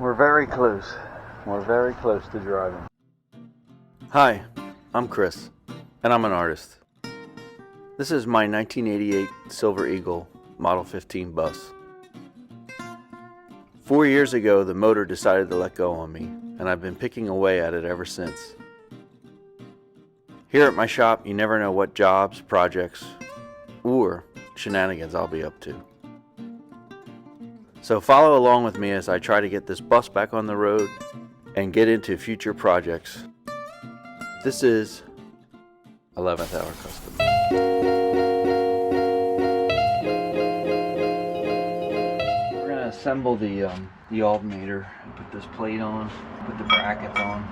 We're very close. We're very close to driving. Hi, I'm Chris, and I'm an artist. This is my 1988 Silver Eagle Model 15 bus. 4 years ago, the motor decided to let go on me, and I've been picking away at it ever since. Here at my shop, you never know what jobs, projects, or shenanigans I'll be up to. So follow along with me as I try to get this bus back on the road and get into future projects. This is 11th Hour Custom. We're going to assemble the alternator and put this plate on, put the brackets on,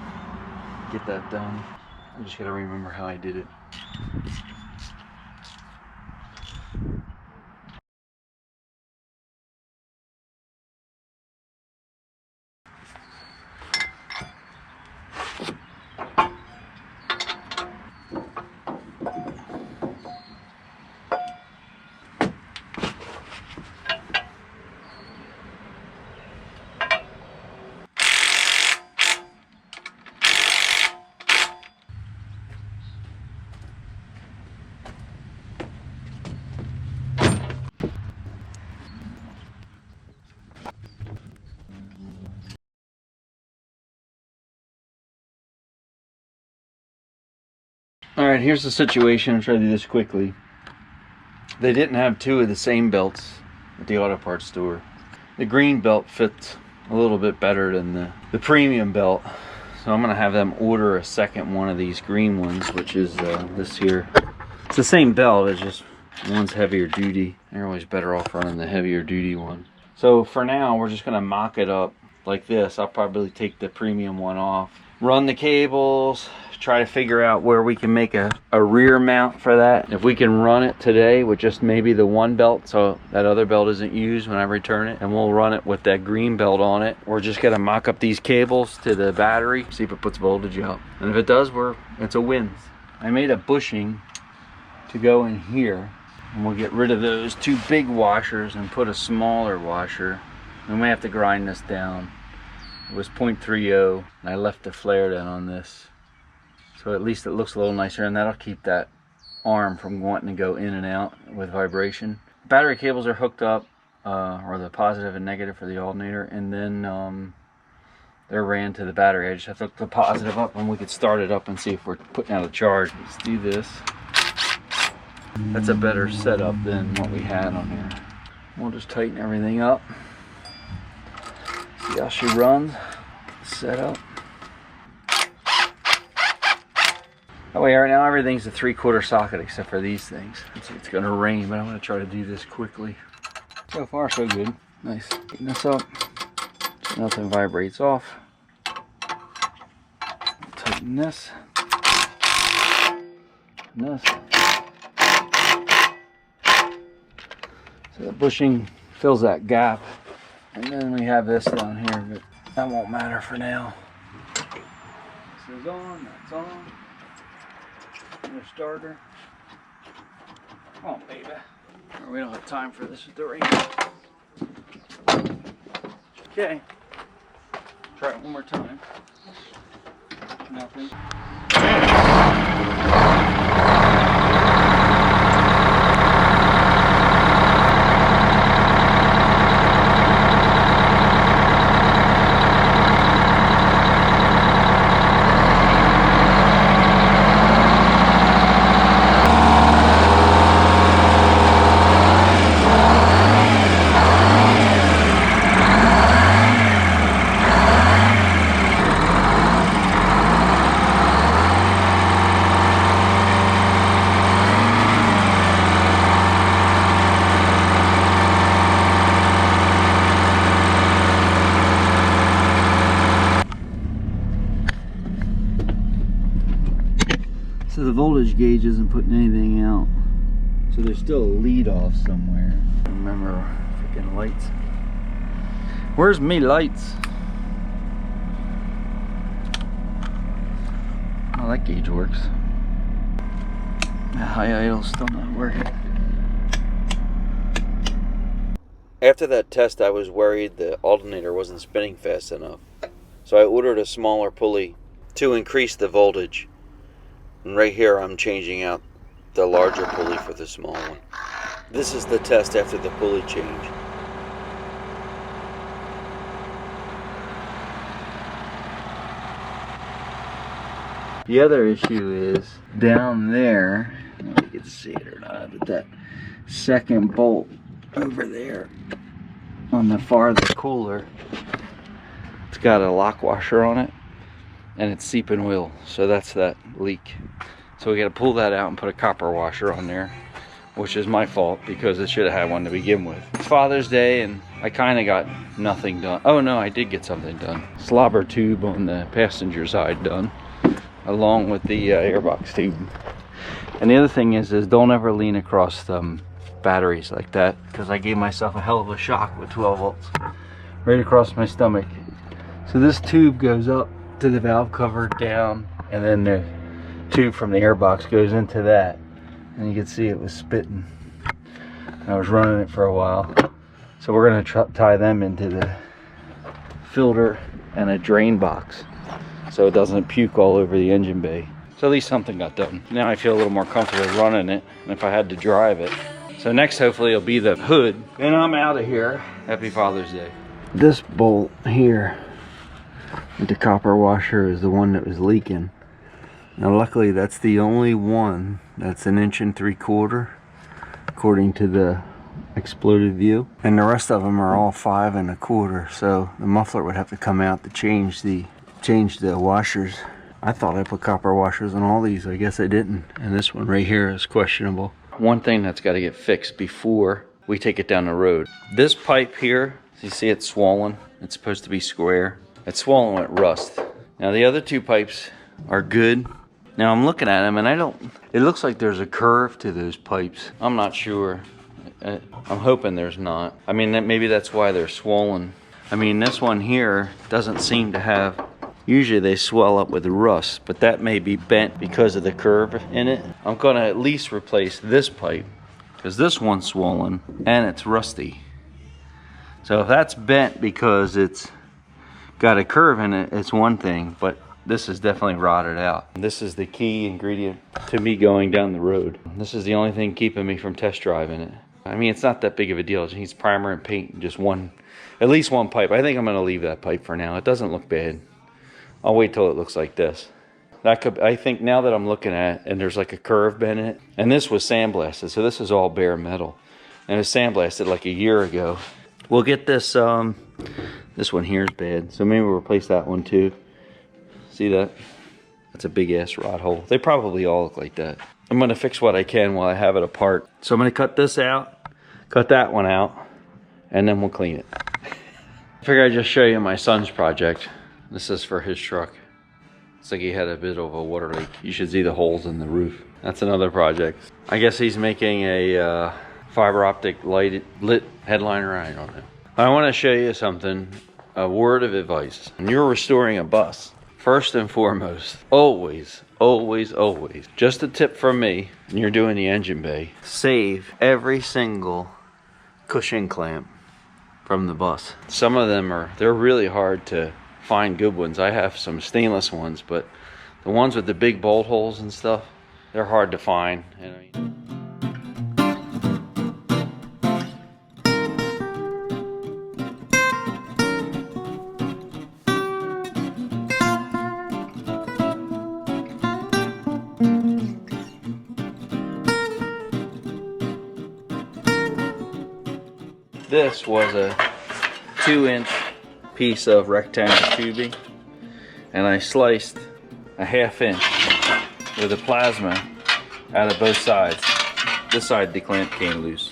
get that done. I just got to remember how I did it. Alright, here's the situation. I'll try to do this quickly. They didn't have two of the same belts at the auto parts store. The green belt fits a little bit better than the premium belt. So I'm going to have them order a second one of these green ones, which is this here. It's the same belt, it's just one's heavier duty. They're always better off running the heavier duty one. So for now, we're just going to mock it up like this. I'll probably take the premium one off, run the cables, try to figure out where we can make a rear mount for that. If we can run it today with just maybe the one belt, so that other belt isn't used when I return it, and we'll run it with that green belt on it. We're just gonna mock up these cables to the battery, see if it puts voltage out. And if it does, it's a win. I made a bushing to go in here, and we'll get rid of those two big washers and put a smaller washer. We may have to grind this down. It was 0.30, and I left the flare down on this. So at least it looks a little nicer, and that'll keep that arm from wanting to go in and out with vibration. Battery cables are hooked up, or the positive and negative for the alternator, and then they're ran to the battery. I just have to hook the positive up, and we could start it up and see if we're putting out a charge. Let's do this. That's a better setup than what we had on here. We'll just tighten everything up. See how she runs. Set up. That way right now everything's a 3/4 socket except for these things. It's gonna rain, but I'm gonna try to do this quickly. So far so good. Nice. Tighten this up so nothing vibrates off. Tighten this. And this. So the bushing fills that gap. And then we have this down here, but that won't matter for now. This is on, that's on. Another starter. Come on, baby. We don't have time for this with the rain. Okay. Try it one more time. Nothing. So the voltage gauge isn't putting anything out. So there's still a lead off somewhere. Remember, freaking lights. Where's me lights? Oh, that gauge works. The high idle's still not working. After that test, I was worried the alternator wasn't spinning fast enough. So I ordered a smaller pulley to increase the voltage. And right here I'm changing out the larger pulley for the small one. This is the test after the pulley change. The other issue is down there, I don't know if you can see it or not, but that second bolt over there on the farther cooler, it's got a lock washer on it and it's seeping oil, so that's that leak. So we got to pull that out and put a copper washer on there, which is my fault because it should have had one to begin with. It's Father's Day and I kind of got nothing done. Oh no, I did get something done. Slobber tube on the passenger side done, along with the airbox tube. And the other thing is don't ever lean across batteries like that, because I gave myself a hell of a shock with 12 volts right across my stomach. So this tube goes up to the valve cover down, and then the tube from the airbox goes into that, and you can see it was spitting. I was running it for a while, so we're going to tie them into the filter and a drain box so it doesn't puke all over the engine bay. So at least something got done. Now I feel a little more comfortable running it, and if I had to drive it. So next hopefully it'll be the hood, and I'm out of here. Happy Father's Day. This bolt here with the copper washer is the one that was leaking. Now luckily that's the only one that's 1 3/4 inches according to the exploded view, and the rest of them are all 5 1/4, so the muffler would have to come out to change the washers. I thought I put copper washers on all these. I guess I didn't, and this one right here is questionable. One thing that's got to get fixed before we take it down the road. This pipe here, you see it's swollen. It's supposed to be square. It's swollen with rust. Now the other two pipes are good. Now I'm looking at them and it looks like there's a curve to those pipes. I'm not sure. I'm hoping there's not. I mean, maybe that's why they're swollen. I mean, this one here doesn't seem to have, usually they swell up with rust, but that may be bent because of the curve in it. I'm gonna at least replace this pipe because this one's swollen and it's rusty. So if that's bent because it's got a curve in it, it's one thing, but this is definitely rotted out. This is the key ingredient to me going down the road. This is the only thing keeping me from test driving it. I mean, it's not that big of a deal. It needs primer and paint and just at least one pipe. I think I'm gonna leave that pipe for now. It doesn't look bad. I'll wait till it looks like this. I think now that I'm looking at it, and there's like a curve bent in it, and this was sandblasted, so this is all bare metal. And it was sandblasted like a year ago. We'll get this, this one here is bad, so maybe we'll replace that one too. See that? That's a big ass rod hole. They probably all look like that. I'm gonna fix what I can while I have it apart. So I'm gonna cut this out, cut that one out, and then we'll clean it. I figure I'd just show you my son's project. This is for his truck. It's like he had a bit of a water leak. You should see the holes in the roof. That's another project. I guess he's making a fiber optic lit headliner. I don't know. I want to show you something, a word of advice. When you're restoring a bus, first and foremost, always, always, always, just a tip from me, when you're doing the engine bay, save every single cushion clamp from the bus. Some of them they're really hard to find good ones. I have some stainless ones, but the ones with the big bolt holes and stuff, they're hard to find. This was a 2-inch piece of rectangle tubing, and I sliced a 1/2 inch with a plasma out of both sides. This side the clamp came loose,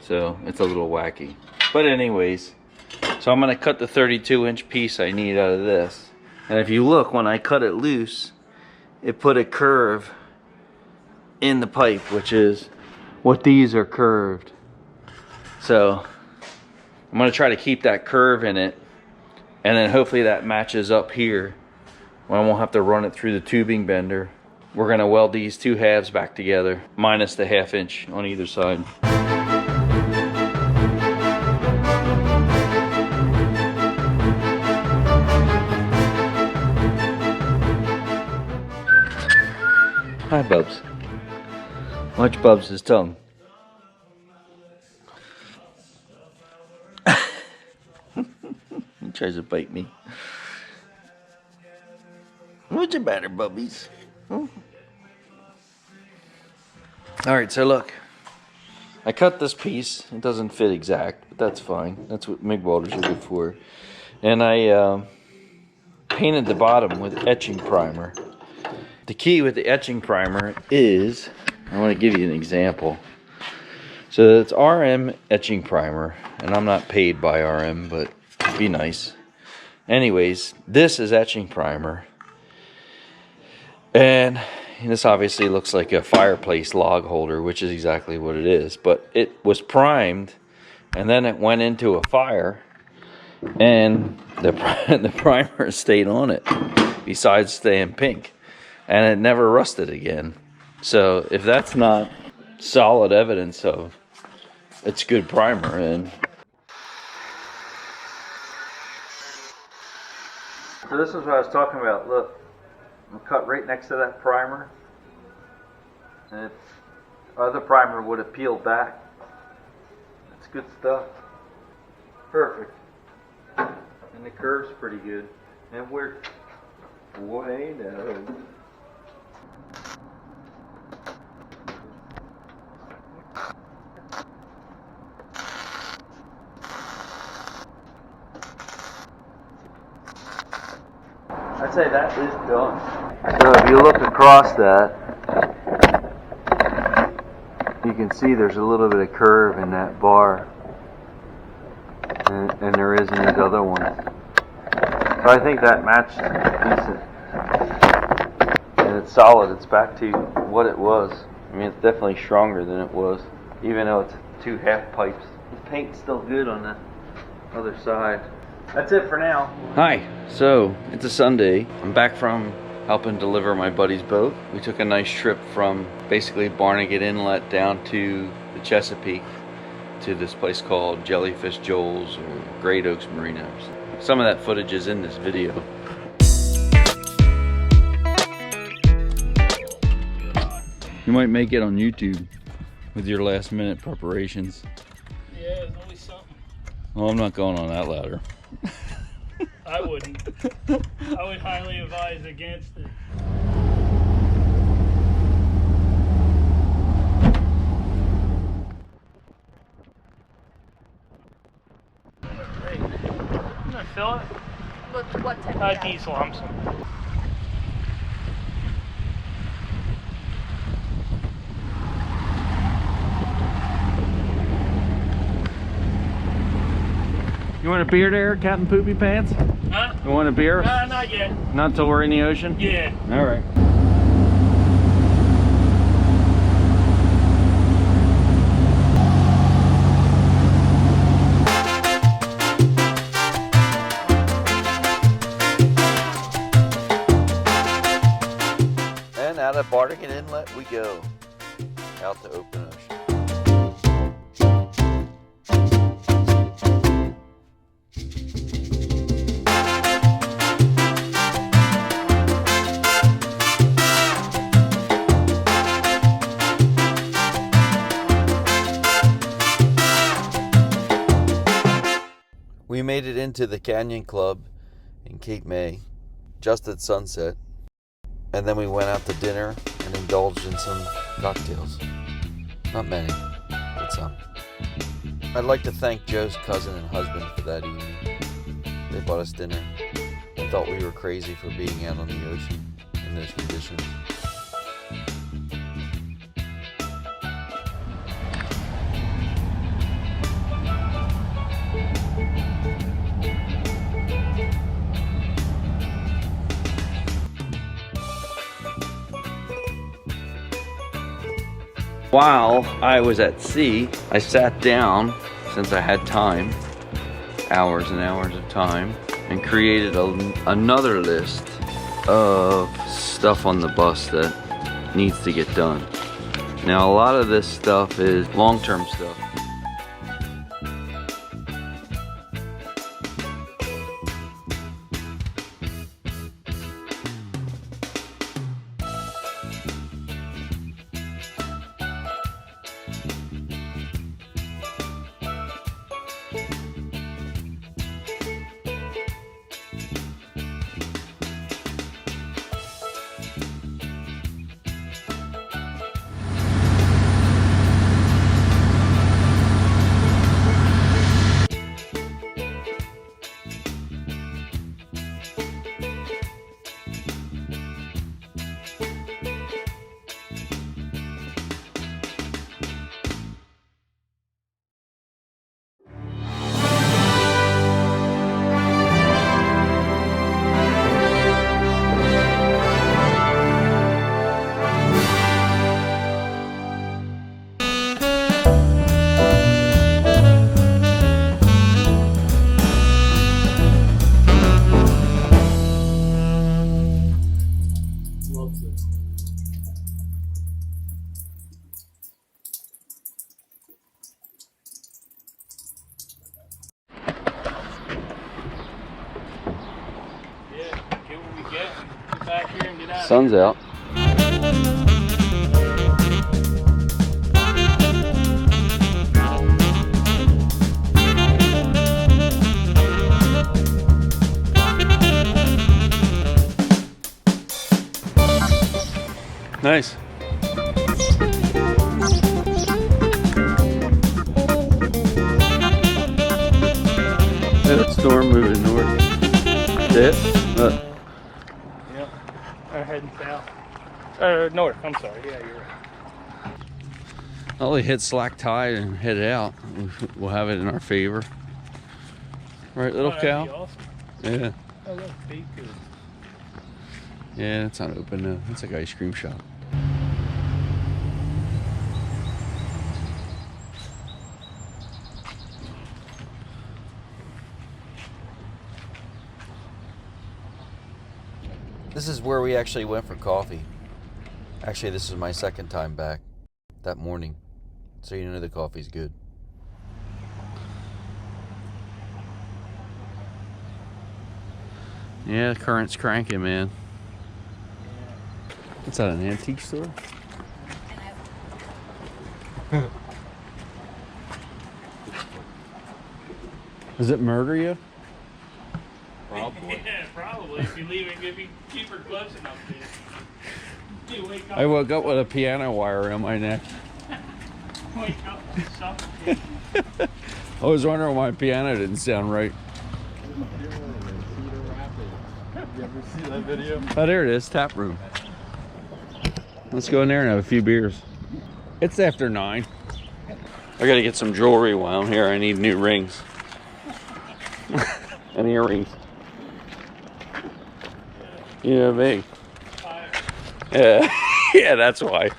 so it's a little wacky. But anyways, so I'm gonna cut the 32-inch piece I need out of this. And if you look, when I cut it loose, it put a curve in the pipe, which is what these are curved. So I'm gonna try to keep that curve in it, and then hopefully that matches up here when I won't have to run it through the tubing bender. We're gonna weld these two halves back together, minus the 1/2 inch on either side. Hi, Bubs. Watch Bubs' tongue. He tries to bite me. What's the matter, Bubbies? Hmm? Alright, so look. I cut this piece. It doesn't fit exact, but that's fine. That's what MIG welders are good for. And I painted the bottom with etching primer. The key with the etching primer is, I want to give you an example. So it's RM etching primer, and I'm not paid by RM, but it'd be nice. Anyways, this is etching primer. And this obviously looks like a fireplace log holder, which is exactly what it is. But it was primed, and then it went into a fire, and the primer stayed on it, besides staying pink. And it never rusted again. So if that's not solid evidence of it's good primer, and so this is what I was talking about. Look, I'm cut right next to that primer, and other primer would have peeled back. That's good stuff. Perfect. And the curve's pretty good. And we're way down. I'd say that is done. So if you look across that, you can see there's a little bit of curve in that bar, and there is in these other ones. So I think that matched decent, and it's solid. It's back to what it was. I mean, it's definitely stronger than it was, even though it's 2 half pipes. The paint's still good on the other side. That's it for now. Hi, so it's a Sunday. I'm back from helping deliver my buddy's boat. We took a nice trip from basically Barnegat Inlet down to the Chesapeake to this place called Jellyfish Joel's or Great Oaks Marina. Some of that footage is in this video. You might make it on YouTube with your last minute preparations. Yeah, there's always something. Well, I'm not going on that ladder. I wouldn't. I would highly advise against it. Hey, you gonna fill it? What type of gas? Diesel, I'm sorry. You want a beer there, Captain Poopy Pants? Huh? You want a beer? Not yet. Not until we're in the ocean? Yeah. All right. And out of Barnegat Inlet we go. Out to open ocean. We made it into the Canyon Club in Cape May, just at sunset, and then we went out to dinner and indulged in some cocktails. Not many, but some. I'd like to thank Joe's cousin and husband for that evening. They bought us dinner and thought we were crazy for being out on the ocean in those conditions. While I was at sea, I sat down, since I had time, hours and hours of time, and created another list of stuff on the bus that needs to get done. Now, a lot of this stuff is long-term stuff. Get back here and get out. Sun's out. Nice. That storm moving north. That's it? Yep. Or heading south. Or north, I'm sorry. Yeah, you're right. I'll hit slack tide and head out. We'll have it in our favor. Right, little that'd cow? be awesome. Yeah. Oh, look, big good. Yeah, it's not open though. It's like an ice cream shop. This is where we actually went for coffee. Actually, this is my second time back that morning. So you know the coffee's good. Yeah, the current's cranking, man. What's that, an antique store? Does it murder you? Probably. Yeah, probably. If you leave it, if you keep her close enough to you wake up. I woke up with a piano wire around my neck. Wake up and suffocate. I was wondering why my piano didn't sound right. You ever see that video? Oh, there it is, tap room. Let's go in there and have a few beers. It's after 9. I gotta get some jewelry while I'm here. I need new rings. And earrings. You know me. Yeah, yeah, that's why.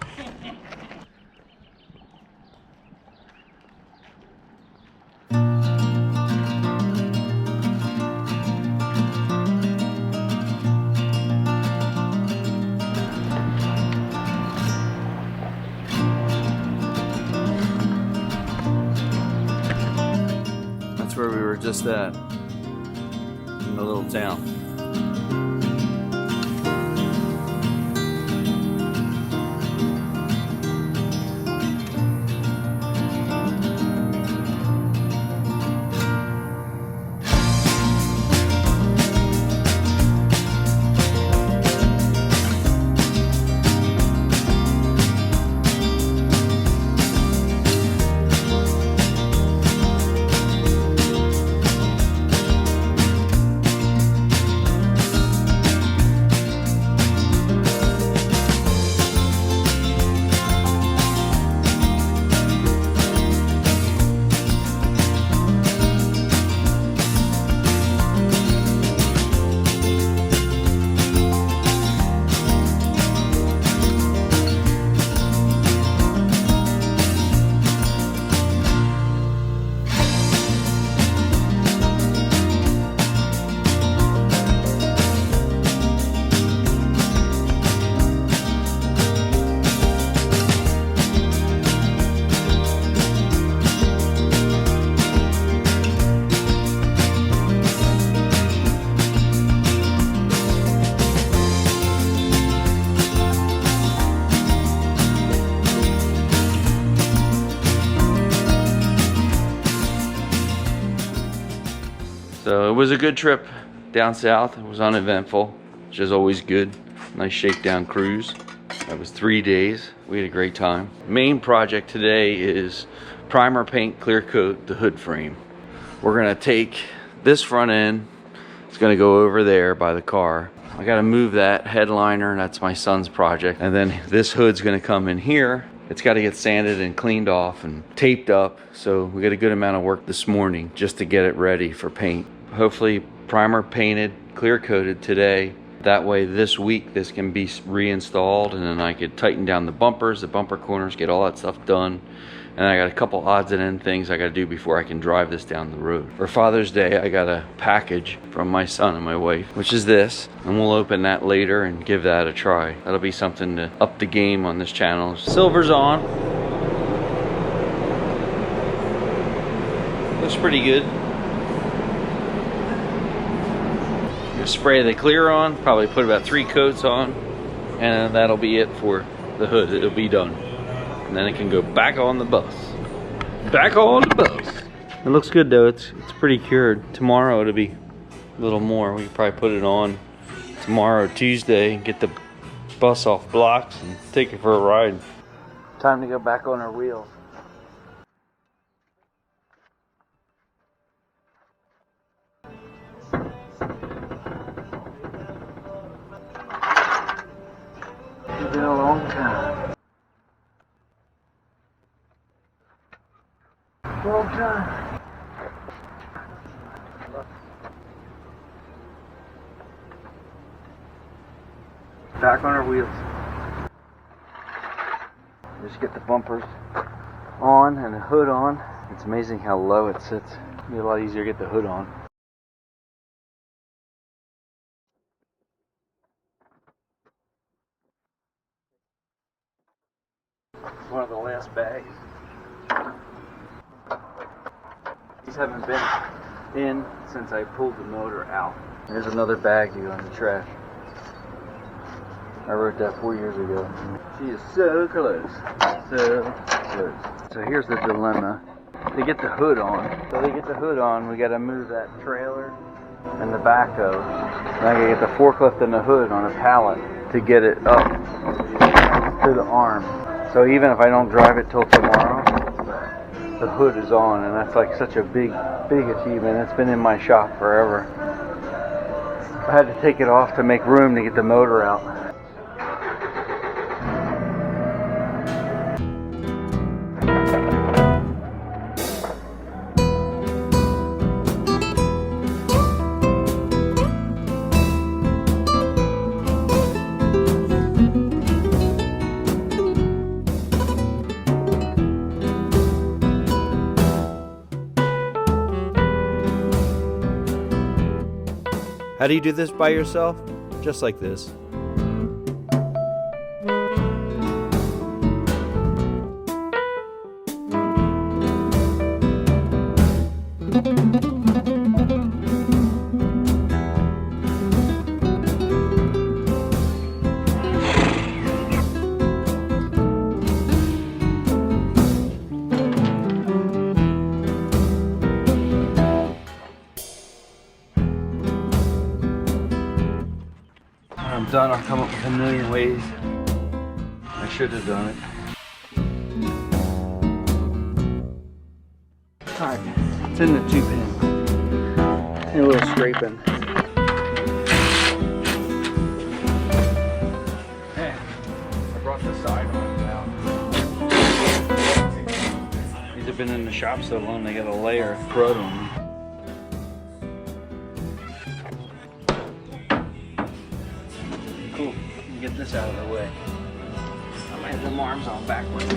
That's where we were just at, in the little town. So it was a good trip down south. It was uneventful, which is always good. Nice shakedown cruise. That was 3 days. We had a great time. Main project today is primer paint, clear coat the hood frame. We're gonna take this front end. It's gonna go over there by the car. I gotta move that headliner. That's my son's project. And then this hood's gonna come in here. It's got to get sanded and cleaned off and taped up. So we got a good amount of work this morning just to get it ready for paint. Hopefully primer painted, clear coated today. That way this week this can be reinstalled and then I could tighten down the bumpers, the bumper corners, get all that stuff done. And I got a couple odds and end things I got to do before I can drive this down the road. For Father's Day, I got a package from my son and my wife, which is this. And we'll open that later and give that a try. That'll be something to up the game on this channel. Silver's on. Looks pretty good. spray the clear on, probably put about 3 coats on, and that'll be it for the hood. It'll be done. And then it can go back on the bus. Back on the bus. It looks good though, it's pretty cured. Tomorrow it'll be a little more. We can probably put it on tomorrow, Tuesday, and get the bus off blocks and take it for a ride. Time to go back on our wheels. It's been a long time. Long time. Back on our wheels. Just get the bumpers on and the hood on. It's amazing how low it sits. It'll be a lot easier to get the hood on. One of the last bags. These haven't been in since I pulled the motor out. There's another bag to go in the trash. I wrote that 4 years ago. She is so close. So close. So here's the dilemma. To get the hood on, we gotta move that trailer and the backhoe. And I gotta get the forklift and the hood on a pallet to get it up to the arm. So even if I don't drive it till tomorrow, the hood is on, and that's like such a big achievement. It's been in my shop forever. I had to take it off to make room to get the motor out. How do you do this by yourself? Just like this. I'm done. I'll come up with a million ways I should have done it. Alright, it's in the 2-pin. And a little scraping. Man, I brought the side arms out. These have been in the shop so long they got a layer of crud on them. Cool. Get this out of the way. I might have them arms on backwards.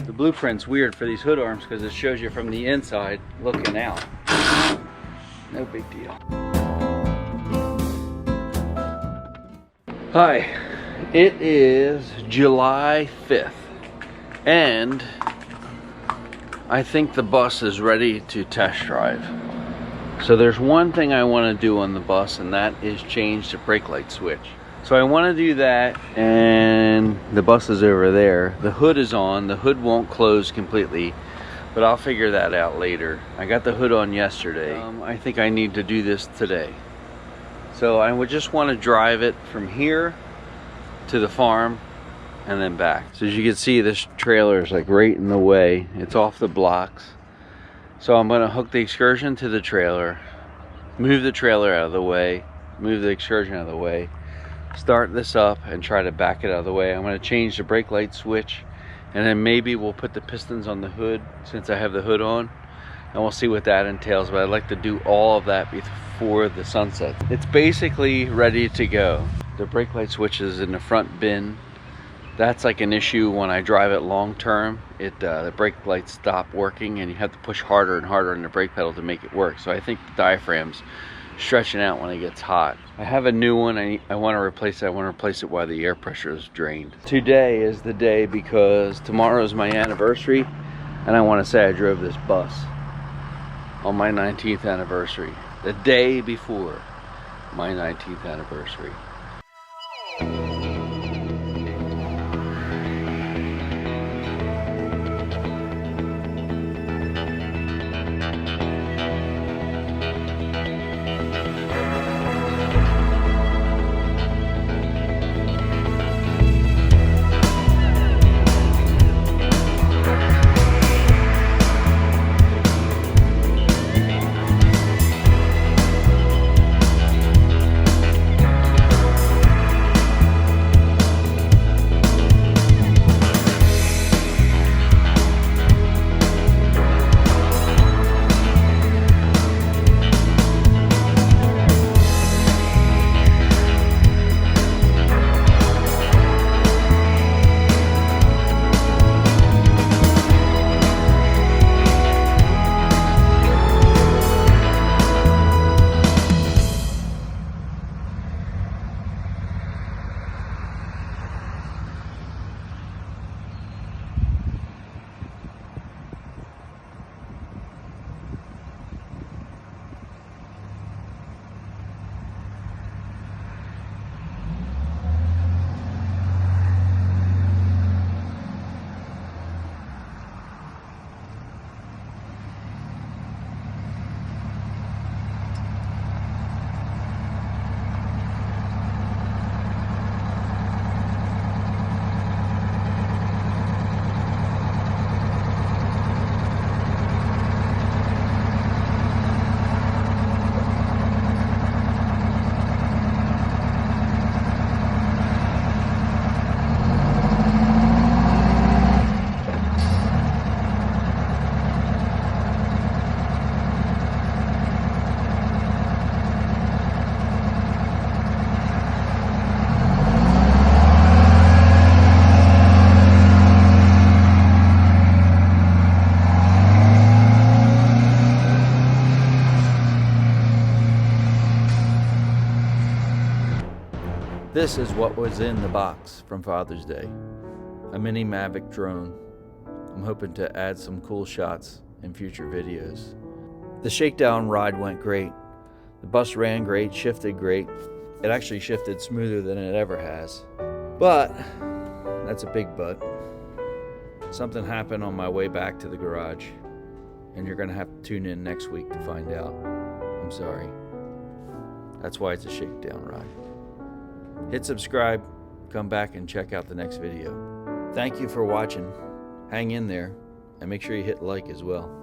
The blueprint's weird for these hood arms because it shows you from the inside looking out. No big deal. Hi, it is July 5th and I think the bus is ready to test drive. So there's one thing I want to do on the bus, and that is change the brake light switch. So I want to do that, and the bus is over there. The hood is on. The hood won't close completely, but I'll figure that out later. I got the hood on yesterday. I think I need to do this today. So I would just want to drive it from here to the farm and then back. So as you can see, this trailer is like right in the way. It's off the blocks. So I'm gonna hook the Excursion to the trailer, move the trailer out of the way, move the Excursion out of the way, start this up and try to back it out of the way. I'm gonna change the brake light switch, and then maybe we'll put the pistons on the hood since I have the hood on, and we'll see what that entails. But I'd like to do all of that before the sun sets. It's basically ready to go. The brake light switch is in the front bin. That's like an issue when I drive it long term. The brake lights stop working and you have to push harder and harder on the brake pedal to make it work. So I think the diaphragms stretching out when it gets hot. I have a new one. I want to replace it. I want to replace it while the air pressure is drained. Today is the day because tomorrow is my anniversary, and I want to say I drove this bus on my 19th anniversary, the day before my 19th anniversary. This is what was in the box from Father's Day. A mini Mavic drone. I'm hoping to add some cool shots in future videos. The shakedown ride went great. The bus ran great, shifted great. It actually shifted smoother than it ever has. But, that's a big but. Something happened on my way back to the garage, and you're gonna have to tune in next week to find out. I'm sorry. That's why it's a shakedown ride. Hit subscribe, come back and check out the next video. Thank you for watching. Hang in there, and make sure you hit like as well.